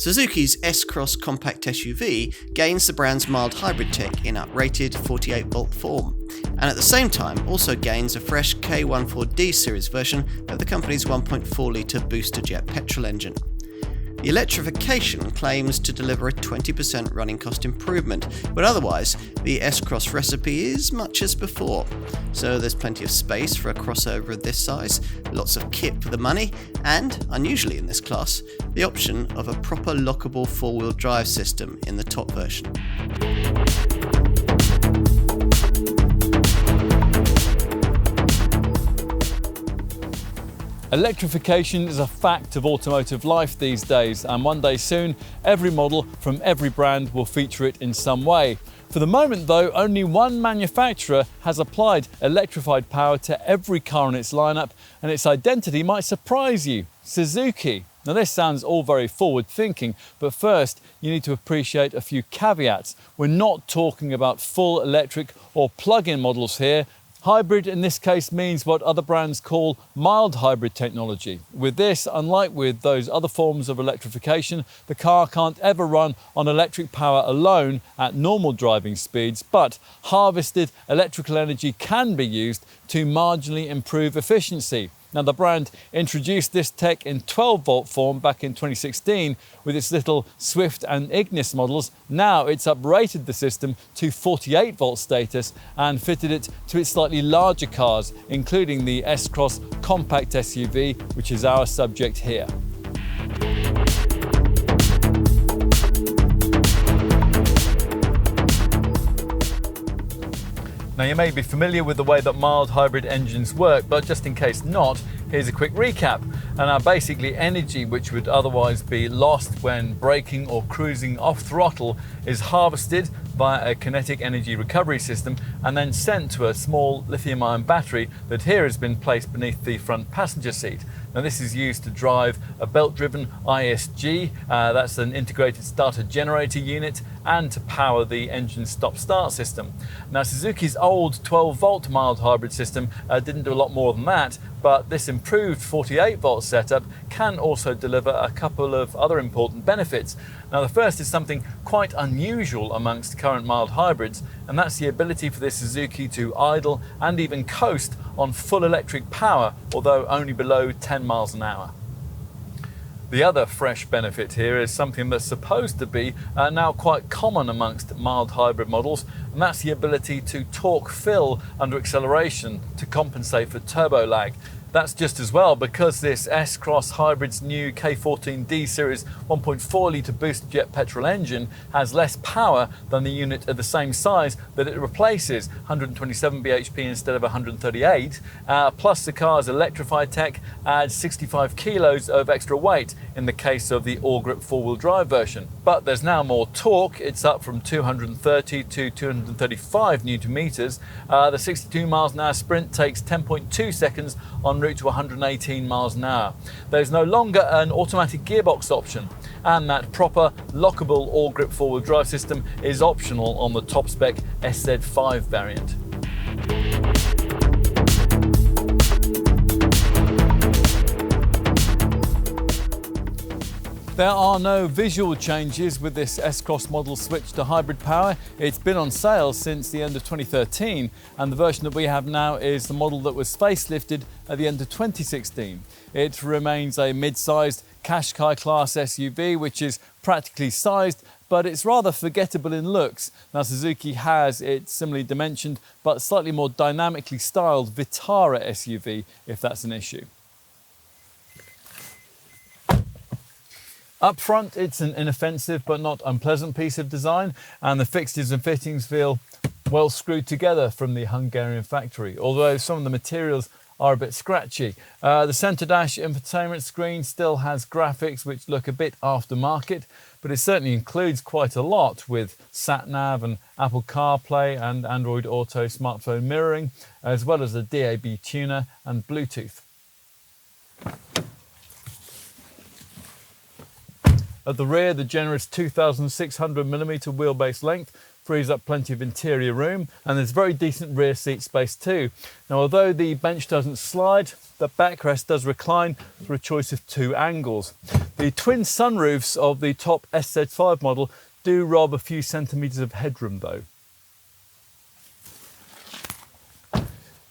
Suzuki's S-Cross compact SUV gains the brand's mild hybrid tech in uprated 48-volt form, and at the same time also gains a fresh K14D series version of the company's 1.4-litre Boosterjet petrol engine. The Electrification claims to deliver a 20% running cost improvement, but otherwise, the S-Cross recipe is much as before. So there's plenty of space for a crossover of this size, lots of kit for the money, and, unusually in this class, the option of a proper lockable four-wheel drive system in the top version. Electrification is a fact of automotive life these days, and one day soon, every model from every brand will feature it in some way. For the moment though, only one manufacturer has applied electrified power to every car in its lineup, and its identity might surprise you: Suzuki. Now this sounds all very forward thinking, but first you need to appreciate a few caveats. We're not talking about full electric or plug-in models here. Hybrid in this case means what other brands call mild hybrid technology. With this, unlike with those other forms of electrification, the car can't ever run on electric power alone at normal driving speeds, but harvested electrical energy can be used to marginally improve efficiency. Now, the brand introduced this tech in 12-volt form back in 2016 with its little Swift and Ignis models. Now it's uprated the system to 48-volt status and fitted it to its slightly larger cars, including the S-Cross compact SUV, which is our subject here. Now, you may be familiar with the way that mild hybrid engines work, but just in case not, here's a quick recap. And now basically energy which would otherwise be lost when braking or cruising off throttle is harvested via a kinetic energy recovery system and then sent to a small lithium-ion battery that here has been placed beneath the front passenger seat. Now this is used to drive a belt-driven ISG, that's an integrated starter generator unit, and to power the engine stop-start system. Now Suzuki's old 12-volt mild hybrid system didn't do a lot more than that, but this improved 48-volt setup can also deliver a couple of other important benefits. Now the first is something quite unusual amongst current mild hybrids, and that's the ability for this Suzuki to idle and even coast on full electric power, although only below 10 miles an hour. The other fresh benefit here is something that's supposed to be now quite common amongst mild hybrid models, and that's the ability to torque fill under acceleration to compensate for turbo lag. That's just as well because this S-Cross Hybrid's new K14D series 1.4-litre Boosterjet petrol engine has less power than the unit of the same size that it replaces, 127 bhp instead of 138, plus the car's electrified tech adds 65 kilos of extra weight in the case of the all-grip four-wheel drive version. But there's now more torque. It's up from 230 to 235 newton meters. The 62 miles an hour sprint takes 10.2 seconds en route to 118 miles an hour. There's no longer an automatic gearbox option, and that proper lockable all-grip four-wheel drive system is optional on the top-spec SZ5 variant. There are no visual changes with this S-Cross model switch to hybrid power. It's been on sale since the end of 2013, and the version that we have now is the model that was facelifted at the end of 2016. It remains a mid-sized Qashqai class SUV, which is practically sized, but it's rather forgettable in looks. Now Suzuki has its similarly dimensioned but slightly more dynamically styled Vitara SUV, if that's an issue. Up front, it's an inoffensive but not unpleasant piece of design, and the fixtures and fittings feel well screwed together from the Hungarian factory, although some of the materials are a bit scratchy. The centre dash infotainment screen still has graphics which look a bit aftermarket, but it certainly includes quite a lot with sat-nav and Apple CarPlay and Android Auto smartphone mirroring, as well as a DAB tuner and Bluetooth. At the rear, the generous 2,600mm wheelbase length frees up plenty of interior room, and there's very decent rear seat space too. Now, although the bench doesn't slide, the backrest does recline for a choice of 2 angles. The twin sunroofs of the top SZ5 model do rob a few centimetres of headroom though.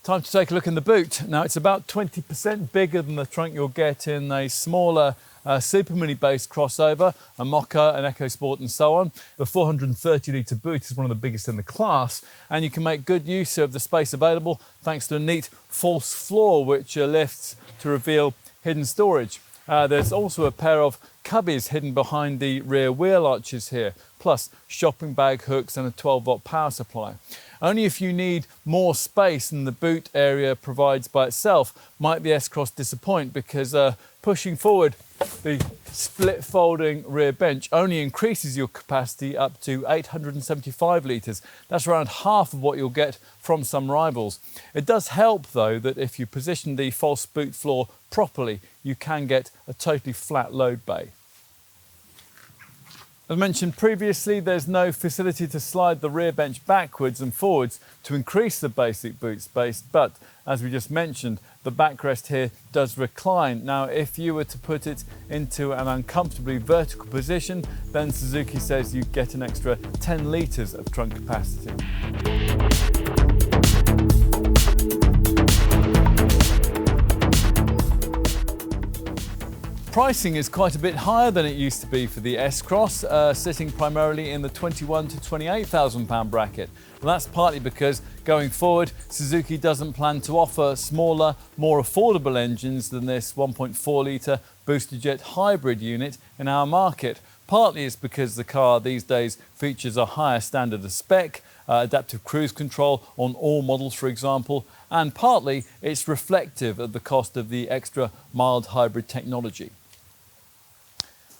Time to take a look in the boot. Now, it's about 20% bigger than the trunk you'll get in a smaller Super Mini based crossover, a Mocha, an EcoSport and so on. The 430 litre boot is one of the biggest in the class, and you can make good use of the space available thanks to a neat false floor which lifts to reveal hidden storage. There's also a pair of cubbies hidden behind the rear wheel arches here, plus shopping bag hooks and a 12-volt power supply. Only if you need more space than the boot area provides by itself might the S-Cross disappoint, because pushing forward the split folding rear bench only increases your capacity up to 875 litres. That's around half of what you'll get from some rivals. It does help though that if you position the false boot floor properly, you can get a totally flat load bay. As mentioned previously, there's no facility to slide the rear bench backwards and forwards to increase the basic boot space, but as we just mentioned, the backrest here does recline. Now, if you were to put it into an uncomfortably vertical position, then Suzuki says you get an extra 10 litres of trunk capacity. Pricing is quite a bit higher than it used to be for the S-Cross, sitting primarily in the £21,000 to £28,000 bracket. And that's partly because going forward, Suzuki doesn't plan to offer smaller, more affordable engines than this 1.4 litre Boosterjet hybrid unit in our market. Partly it's because the car these days features a higher standard of spec, adaptive cruise control on all models, for example, and partly it's reflective of the cost of the extra mild hybrid technology.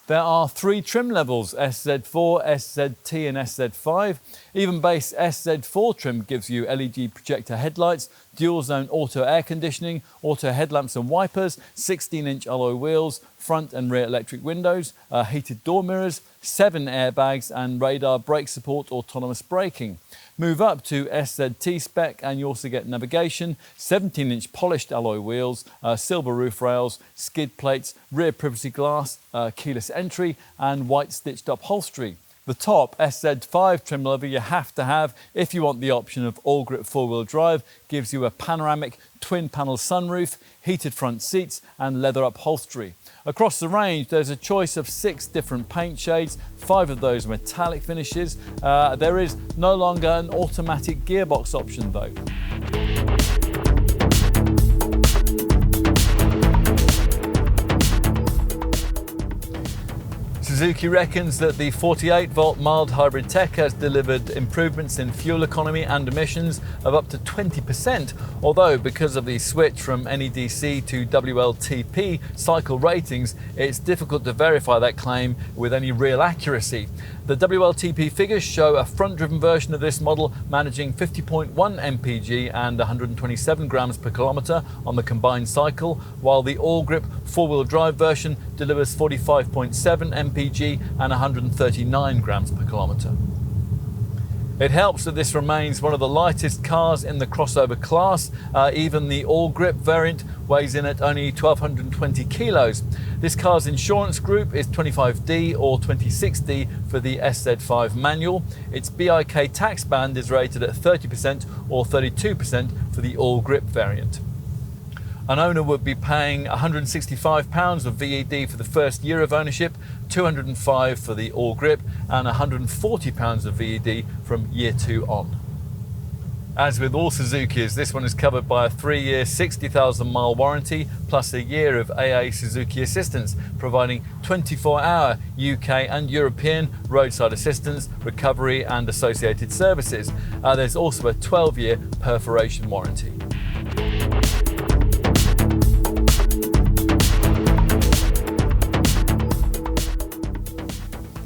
There are 3 trim levels, SZ4, SZT and SZ5. Even base SZ4 trim gives you LED projector headlights, dual zone auto air conditioning, auto headlamps and wipers, 16-inch alloy wheels, front and rear electric windows, heated door mirrors, 7 airbags and radar brake support, autonomous braking. Move up to SZT spec and you also get navigation, 17-inch polished alloy wheels, silver roof rails, skid plates, rear privacy glass, keyless entry and white stitched upholstery. The top SZ5 trim level you have to have if you want the option of all-grip four-wheel drive, gives you a panoramic twin-panel sunroof, heated front seats and leather upholstery. Across the range there's a choice of 6 different paint shades, 5 of those metallic finishes. There is no longer an automatic gearbox option though. Suzuki reckons that the 48-volt mild hybrid tech has delivered improvements in fuel economy and emissions of up to 20%, although because of the switch from NEDC to WLTP cycle ratings, it's difficult to verify that claim with any real accuracy. The WLTP figures show a front-driven version of this model managing 50.1 mpg and 127 grams per kilometre on the combined cycle, while the all-grip four-wheel drive version delivers 45.7 mpg and 139 grams per kilometre. It helps that this remains one of the lightest cars in the crossover class. Even the all-grip variant weighs in at only 1,220 kilos. This car's insurance group is 25D or 26D for the SZ5 manual. Its BIK tax band is rated at 30% or 32% for the all-grip variant. An owner would be paying £165 of VED for the first year of ownership, £205 for the all-grip and £140 of VED from year 2 on. As with all Suzukis, this one is covered by a 3-year 60,000 mile warranty plus a year of AA Suzuki assistance, providing 24-hour UK and European roadside assistance, recovery and associated services. There's also a 12-year perforation warranty.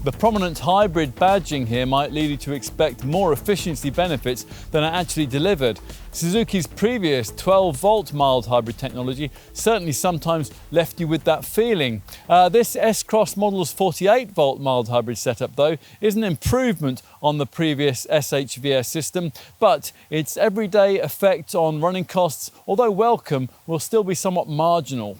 The prominent hybrid badging here might lead you to expect more efficiency benefits than are actually delivered. Suzuki's previous 12-volt mild hybrid technology certainly sometimes left you with that feeling. This S-Cross model's 48-volt mild hybrid setup, though, is an improvement on the previous SHVS system, but its everyday effect on running costs, although welcome, will still be somewhat marginal.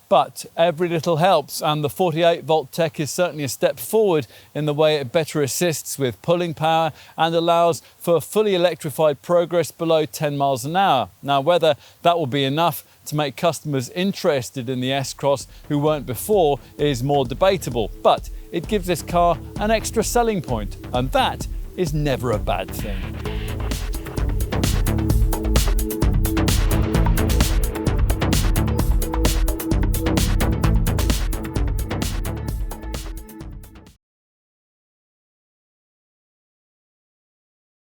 But every little helps, and the 48-volt tech is certainly a step forward in the way it better assists with pulling power and allows for fully electrified progress below 10 miles an hour. Now, whether that will be enough to make customers interested in the S-Cross who weren't before is more debatable, but it gives this car an extra selling point, and that is never a bad thing.